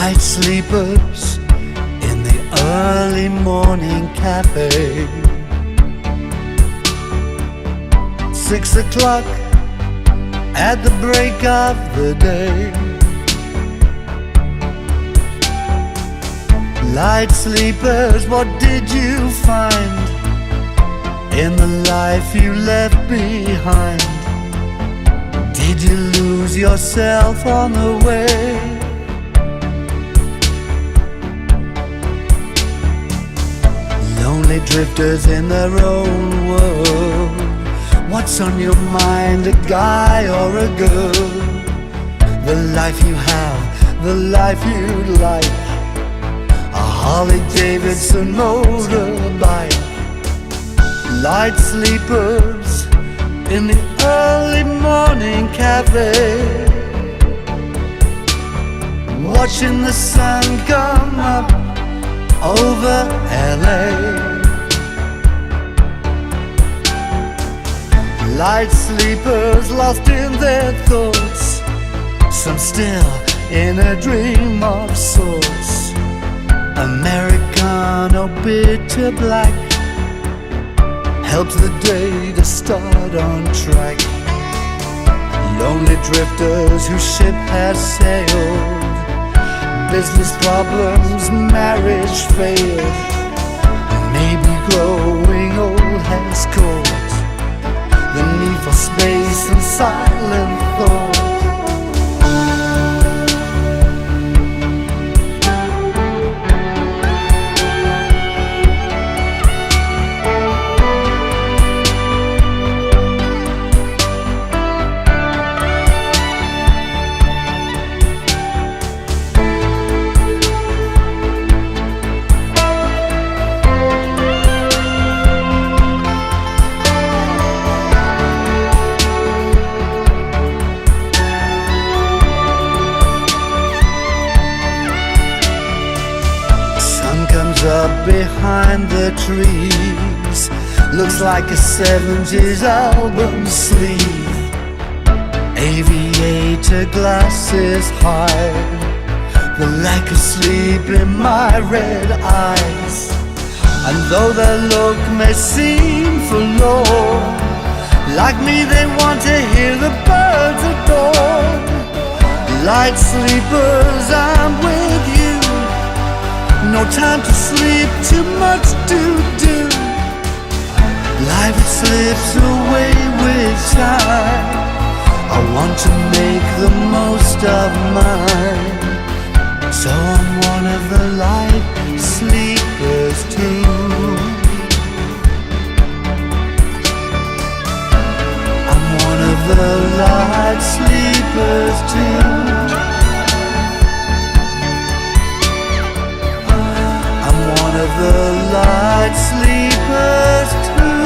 Light sleepers in the early morning cafe. 6 o'clock at the break of the day. Light sleepers, what did you find in the life you left behind? Did you lose yourself on the way? Lonely drifters in their own world. What's on your mind, a guy or a girl? The life you have, the life you'd like. A Harley Davidson motorbike. Light sleepers in the early morning cafe, watching the sun come up over LA. Light sleepers lost in their thoughts, some still in a dream of sorts. Americano bitter black helps the day to start on track. Lonely drifters whose ship has sailed. Business problems, marriage failed. Maybe growing old has caused the need for space and silent thought. Up behind the trees, looks like a 70s album sleeve. Aviator glasses hide the lack of sleep in my red eyes. And though their look may seem forlorn, like me they want to hear the birds adore. Light sleepers, I'm with you. No time to sleep, too much to do. Life slips away with time. I want to make the most of mine. So I'm one of the light sleepers too. I'm one of the light sleepers too. One of the light sleepers too.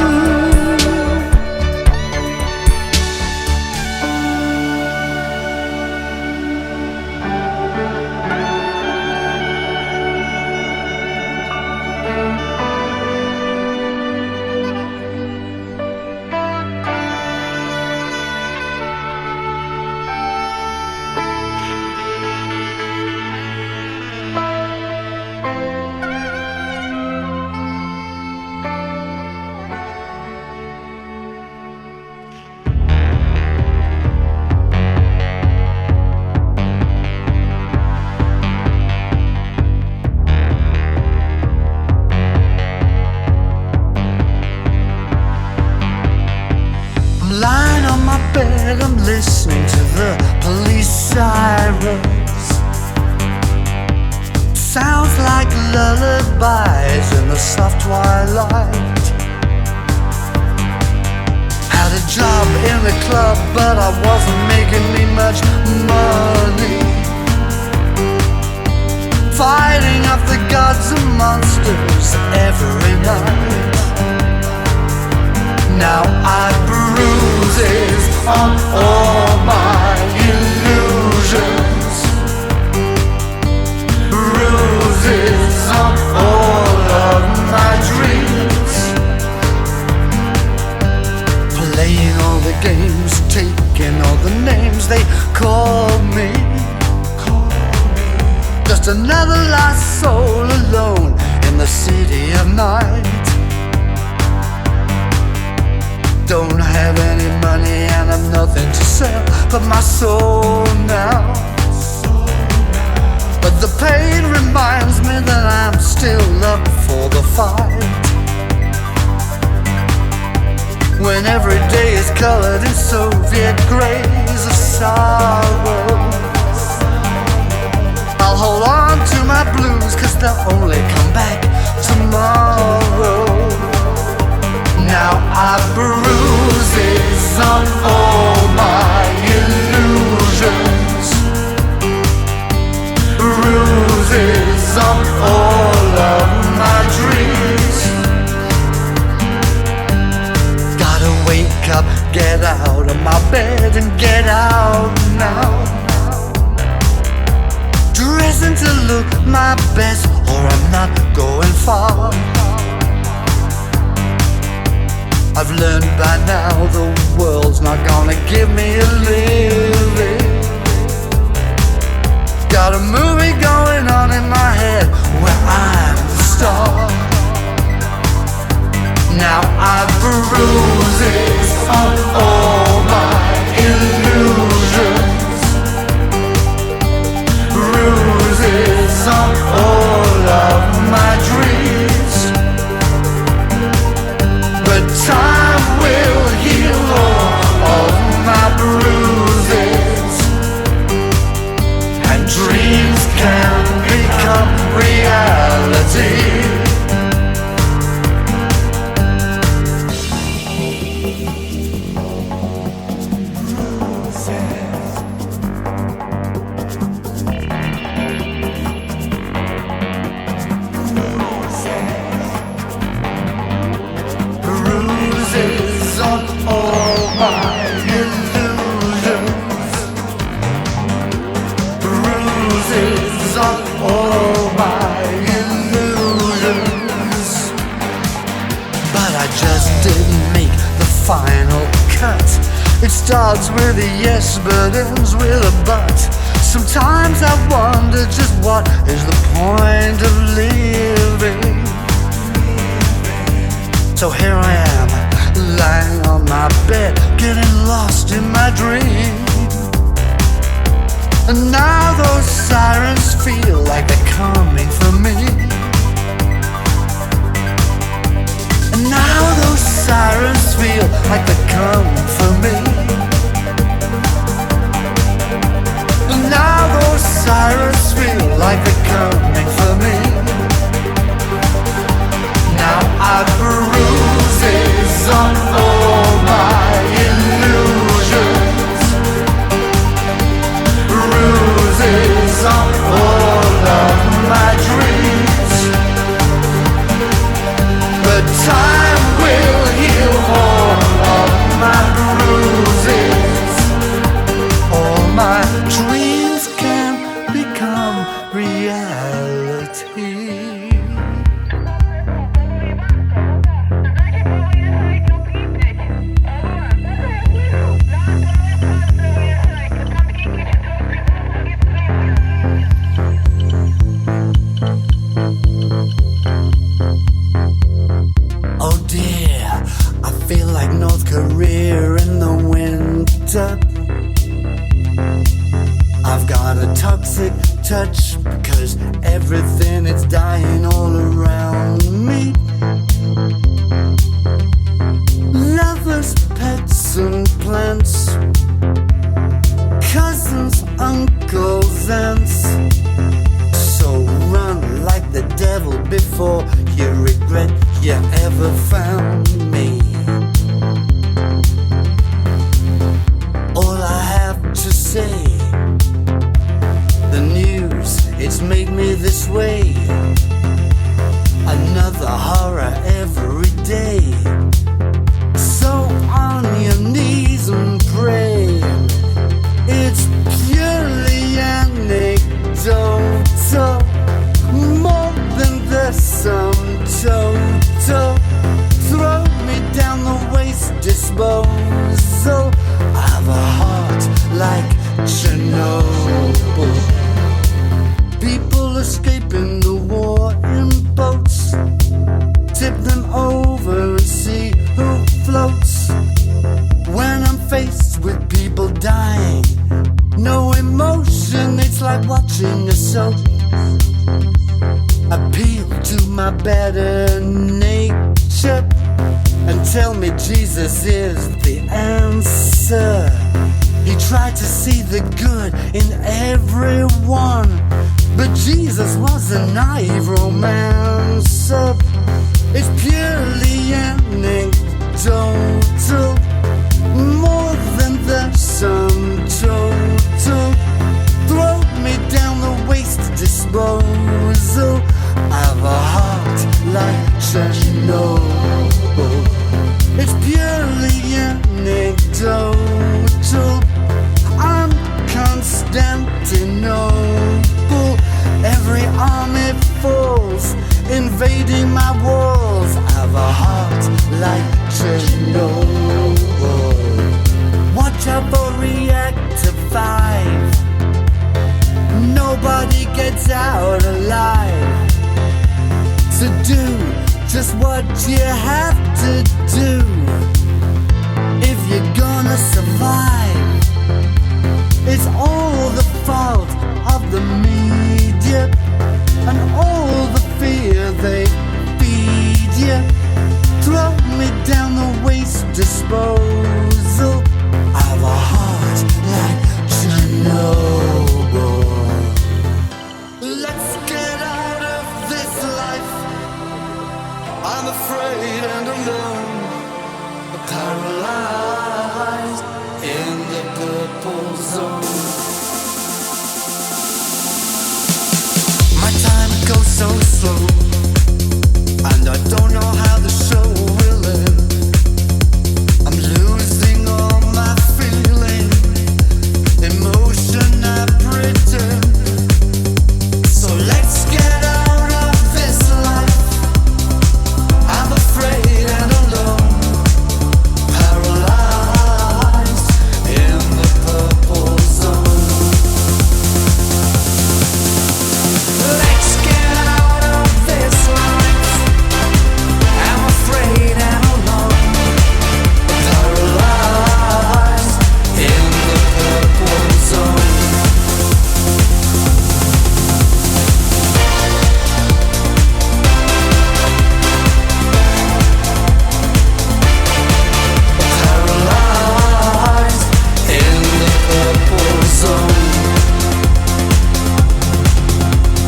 I'm listening to the police sirens. Sounds like lullabies in the soft twilight. Had a job in the club, but I wasn't making me much money. Fighting off the gods and monsters every night. Now I bruises on all my illusions, bruises on all of my dreams. Playing all the games, taking all the names they call me. Just just another lost soul alone in the city of night. Don't have any money and I've nothing to sell but my soul now. But the pain reminds me that I'm still up for the fight. When every day is colored in Soviet grays of sorrow, I'll hold on to my blues, 'cause they'll only come back tomorrow. Now I've bruises on all my illusions, bruises on all of my dreams. Gotta wake up, get out of my bed and get out now. Dressing to look my best or I'm not going far. I've learned by now the world's not gonna give me a living. Got a movie going on in my head where I'm the star. Now I've bruises on all my illusions, bruises on all of my dreams. But time will heal all of my bruises, and dreams can become reality. It starts with a yes but ends with a but. Sometimes I wonder just what is the point of living. So here I am, lying on my bed, getting lost in my dream. And now those sirens feel like they're coming for me. And now those sirens feel like they're coming for me. And now those sirens feel like they're coming for me. Now I've bruises on all my illusions, bruises on all of my dreams. But time will heal all of my bruises. All my dreams can become reality. Oh dear, I feel like North Korea in the winter. I've got a toxic touch, because everything is dying all around me. Lovers, pets and plants, cousins, uncles, aunts. So run like the devil before you regret you ever found me. All I have to say, the news, it's made me this way. Another horror dying. No emotion, it's like watching a soap. Appeal to my better nature and tell me Jesus is the answer. He tried to see the good in everyone, but Jesus was a naive romancer. It's purely anecdotal, more than the sum total. Throw me down the waste disposal. I've a heart like Chernobyl. It's purely anecdotal. I'm Constantinople. Every army falls, invading my walls. I've a heart like Chernobyl. Watch out for reactor 5. Nobody gets out alive. So do just what you have to do if you're gonna survive. It's all the fault of the media and all the fear they feed you. Throw me down the waste disposal. I've a heart like Chernobyl. Let's get out of this life. I'm afraid and alone, paralyzed in the purple zone. My time goes so slow, and I don't know how the show will end. I'm losing all my feeling, emotion I pretend. So let's get out of this life. I'm afraid and alone, paralyzed in the purple zone. Let's get out of this life. I'm afraid and alone, paralyzed in the purple zone. Paralyzed in the purple zone.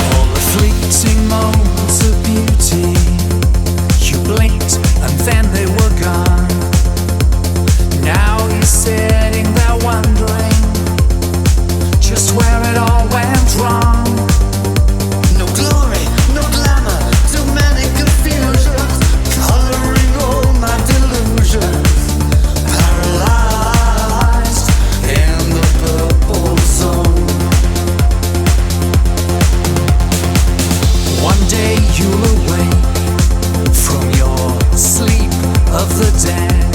All the fleeting moments of beauty, you blinked and then they were gone. Now you're sitting there wondering just where it all went wrong. No glory, no glamour, too many confusions, coloring all my delusions. Paralyzed in the purple zone. One day you'll awake from your sleep of the dead.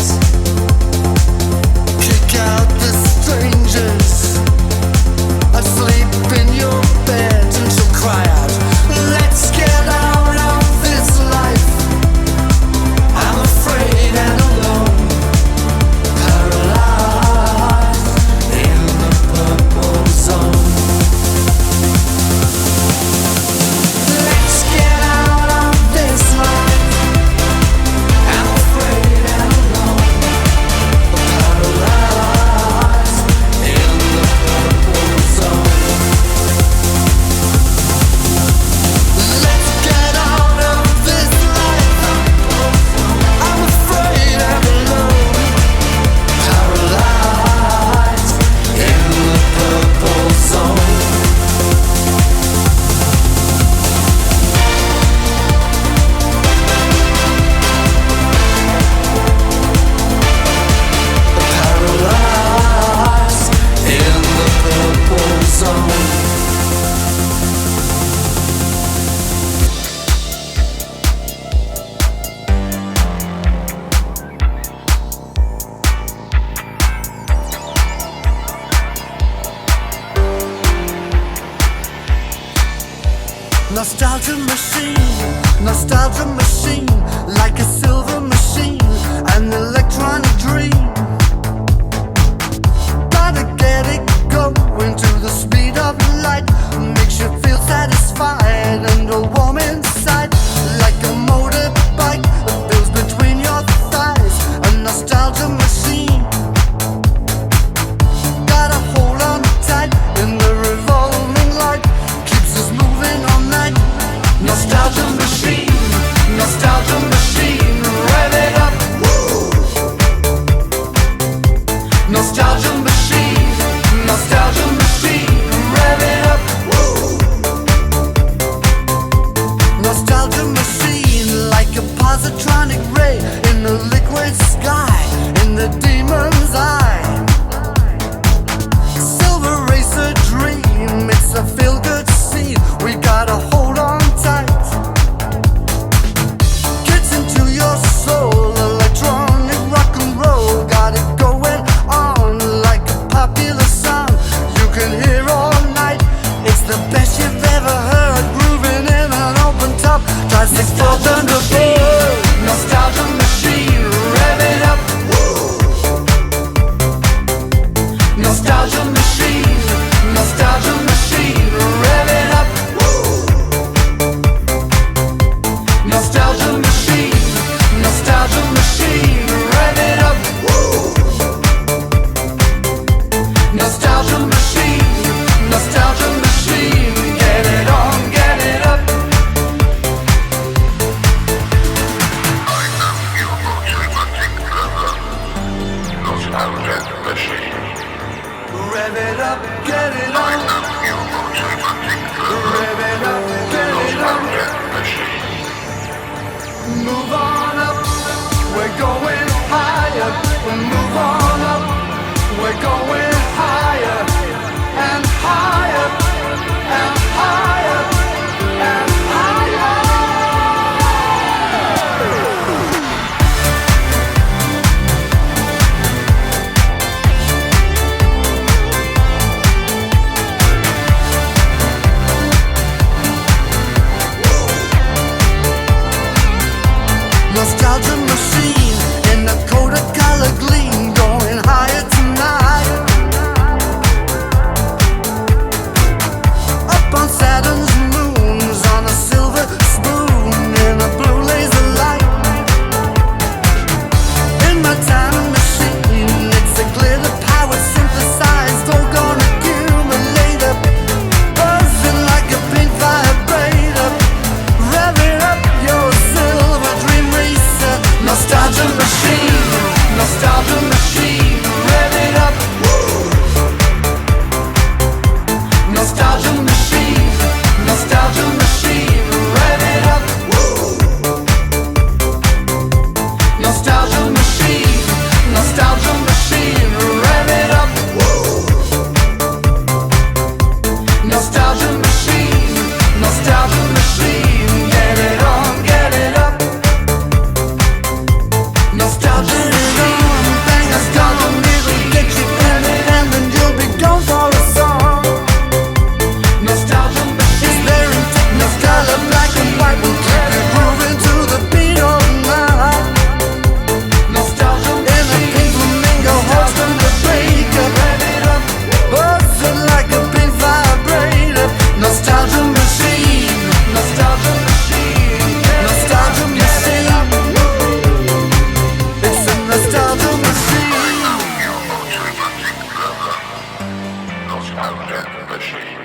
Kick out the strangers asleep in your bed, and she'll cry out, let's get out of this life. I'm afraid and alone, paralyzed in the purple zone. Let's get out of this life. I'm afraid and alone, paralyzed in the purple zone. Let's get out of this life. I'm afraid and alone, paralyzed in the purple zone. Paralyzed in the purple zone. Nostalgia machine, like a silver machine, an electronic dream. Gotta nostalgia machine, nostalgia machine, rev it up. Nostalgia machine, nostalgia machine, rev it up. Nostalgia machine, nostalgia machine, get it on, get it up. Nostalgia machine. Rev it up, get it on. Rev it up, get it on. Move on up, we're going higher. Move on up, we're going higher and higher and higher and higher. Nostalgia machine in a Coda color gleam, going higher tonight. Up on Saturn's moons, on a silver spoon, in a blue laser light. In my time machine, it's a glitter power synthesized, all gonna accumulate up, buzzing like a pink vibrator. Rev it up, your silver dream racer. Nostalgia machine, nostalgia machine, rev it up. Nostalgia machine, nostalgia machine, rev it up. Nostalgia machine, nostalgia machine, rev it up. Nostalgia machine, nostalgia machine, get it on, get it up. Nostalgia machine, nostalgia machine, get you in it and then you'll be gone for a song. Nostalgia machine, is there in Technicolor, black and white, will keep you grooving to the beat all night. Nostalgia in a pink flamingo, horse from the breaker, rev it up, buzzing like a pink vibrator. Nostalgia machine, nostalgia machine, nostalgia machine. It's a nostalgia machine. Nostalgia machine.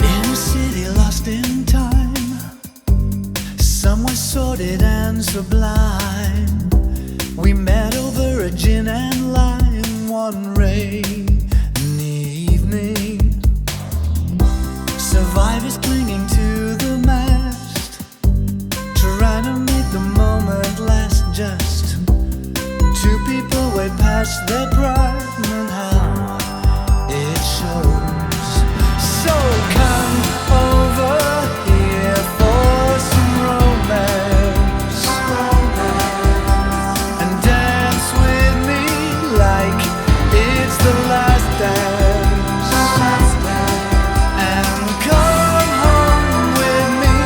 In a city lost in time, somewhere sordid and sublime, we met over a gin and lime one rainy evening. Survivors clinging to the mast, trying to make the moment last. Just two people way past their prime, and how it shows. So come over here for some romance, and dance with me like it's the last dance. And come home with me,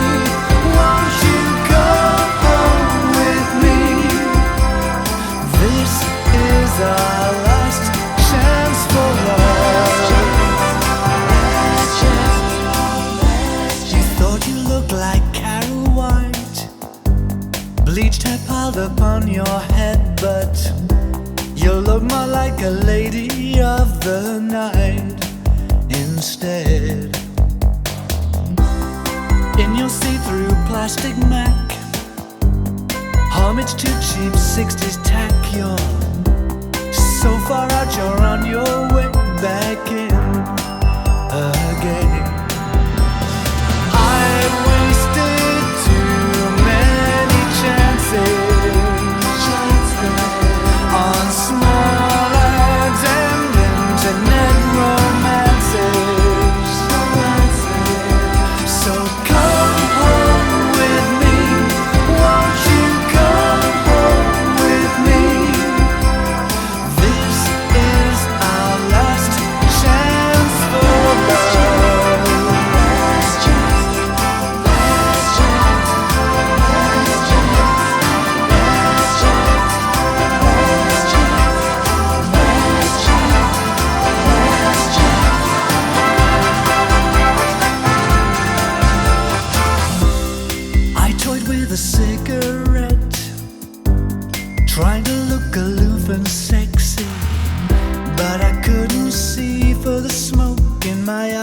won't you come home with me? This is our last chance for love. You thought you looked like Carol White, bleached hair piled upon your head, but you look more like a lady of the night instead. In your see-through plastic Mac, homage to cheap 60s tack, you're so far out you're on your way back in again. I've wasted too many chances on small ads and internet romances. So come home with me, won't you come home with me? This is couldn't see for the smoke in my